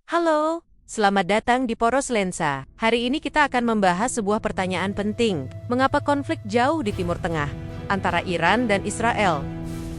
Halo, selamat datang di Poros Lensa. Hari ini kita akan membahas sebuah pertanyaan penting. Mengapa konflik jauh di Timur Tengah antara Iran dan Israel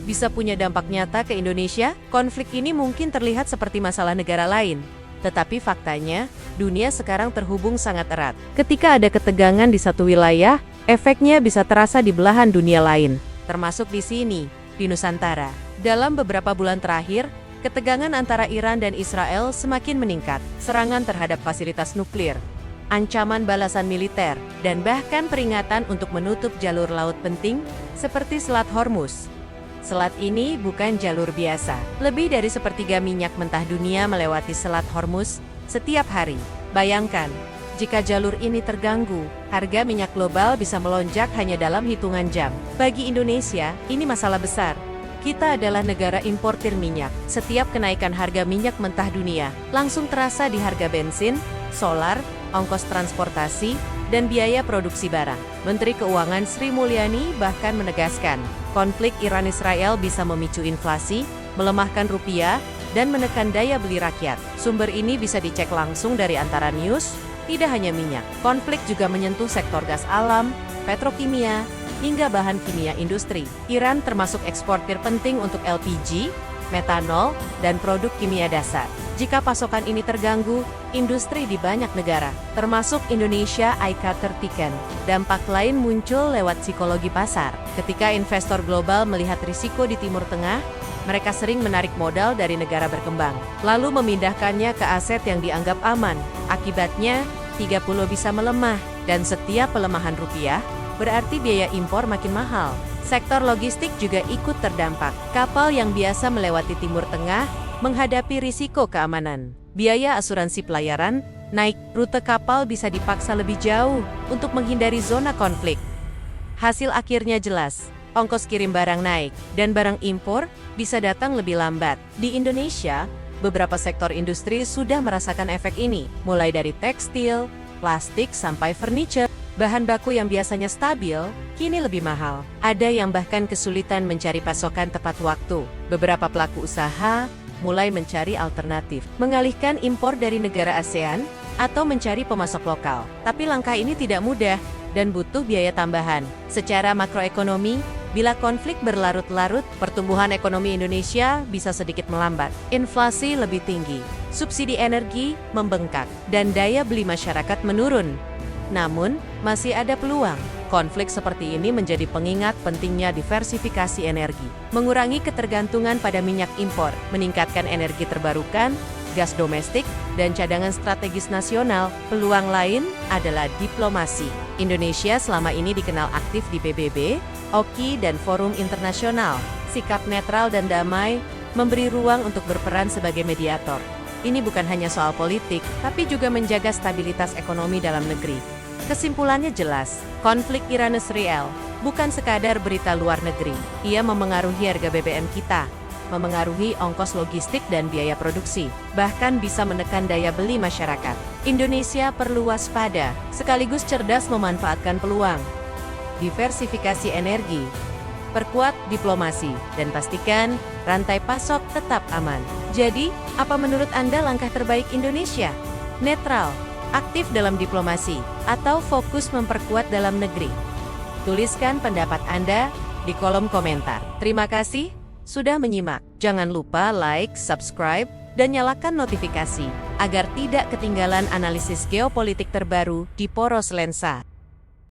bisa punya dampak nyata ke Indonesia? Konflik ini mungkin terlihat seperti masalah negara lain, tetapi faktanya, dunia sekarang terhubung sangat erat. Ketika ada ketegangan di satu wilayah, efeknya bisa terasa di belahan dunia lain, termasuk di sini, di Nusantara. Dalam beberapa bulan terakhir, ketegangan antara Iran dan Israel semakin meningkat. Serangan terhadap fasilitas nuklir, ancaman balasan militer, dan bahkan peringatan untuk menutup jalur laut penting seperti Selat Hormuz. Selat ini bukan jalur biasa. Lebih dari sepertiga minyak mentah dunia melewati Selat Hormuz setiap hari. Bayangkan, jika jalur ini terganggu, harga minyak global bisa melonjak hanya dalam hitungan jam. Bagi Indonesia, ini masalah besar. Kita adalah negara importir minyak. Setiap kenaikan harga minyak mentah dunia langsung terasa di harga bensin, solar, ongkos transportasi, dan biaya produksi barang. Menteri Keuangan Sri Mulyani bahkan menegaskan, konflik Iran-Israel bisa memicu inflasi, melemahkan rupiah, dan menekan daya beli rakyat. Sumber ini bisa dicek langsung dari Antara News. Tidak hanya minyak, konflik juga menyentuh sektor gas alam, petrokimia, hingga bahan kimia industri. Iran termasuk eksportir penting untuk LPG, metanol, dan produk kimia dasar. Jika pasokan ini terganggu, industri di banyak negara, termasuk Indonesia, akan tertekan. Dampak lain muncul lewat psikologi pasar. Ketika investor global melihat risiko di Timur Tengah, mereka sering menarik modal dari negara berkembang, lalu memindahkannya ke aset yang dianggap aman. Akibatnya, 30 bisa melemah, dan setiap pelemahan rupiah, berarti biaya impor makin mahal. Sektor logistik juga ikut terdampak. Kapal yang biasa melewati Timur Tengah menghadapi risiko keamanan. Biaya asuransi pelayaran naik, rute kapal bisa dipaksa lebih jauh untuk menghindari zona konflik. Hasil akhirnya jelas, ongkos kirim barang naik, dan barang impor bisa datang lebih lambat. Di Indonesia, beberapa sektor industri sudah merasakan efek ini, mulai dari tekstil, plastik, sampai furniture. Bahan baku yang biasanya stabil, kini lebih mahal. Ada yang bahkan kesulitan mencari pasokan tepat waktu. Beberapa pelaku usaha mulai mencari alternatif, mengalihkan impor dari negara ASEAN, atau mencari pemasok lokal. Tapi langkah ini tidak mudah, dan butuh biaya tambahan. Secara makroekonomi, bila konflik berlarut-larut, pertumbuhan ekonomi Indonesia bisa sedikit melambat. Inflasi lebih tinggi, subsidi energi membengkak, dan daya beli masyarakat menurun. Namun, masih ada peluang. Konflik seperti ini menjadi pengingat pentingnya diversifikasi energi, mengurangi ketergantungan pada minyak impor, meningkatkan energi terbarukan, gas domestik, dan cadangan strategis nasional. Peluang lain adalah diplomasi. Indonesia selama ini dikenal aktif di PBB, OKI, dan forum internasional. Sikap netral dan damai memberi ruang untuk berperan sebagai mediator. Ini bukan hanya soal politik, tapi juga menjaga stabilitas ekonomi dalam negeri. Kesimpulannya jelas, konflik Iran-Israel bukan sekadar berita luar negeri. Ia memengaruhi harga BBM kita, memengaruhi ongkos logistik dan biaya produksi, bahkan bisa menekan daya beli masyarakat. Indonesia perlu waspada, sekaligus cerdas memanfaatkan peluang. Diversifikasi energi, perkuat diplomasi, dan pastikan rantai pasok tetap aman. Jadi, apa menurut Anda langkah terbaik Indonesia? Netral, aktif dalam diplomasi, atau fokus memperkuat dalam negeri? Tuliskan pendapat Anda di kolom komentar. Terima kasih sudah menyimak. Jangan lupa like, subscribe, dan nyalakan notifikasi, agar tidak ketinggalan analisis geopolitik terbaru di Poros Lensa.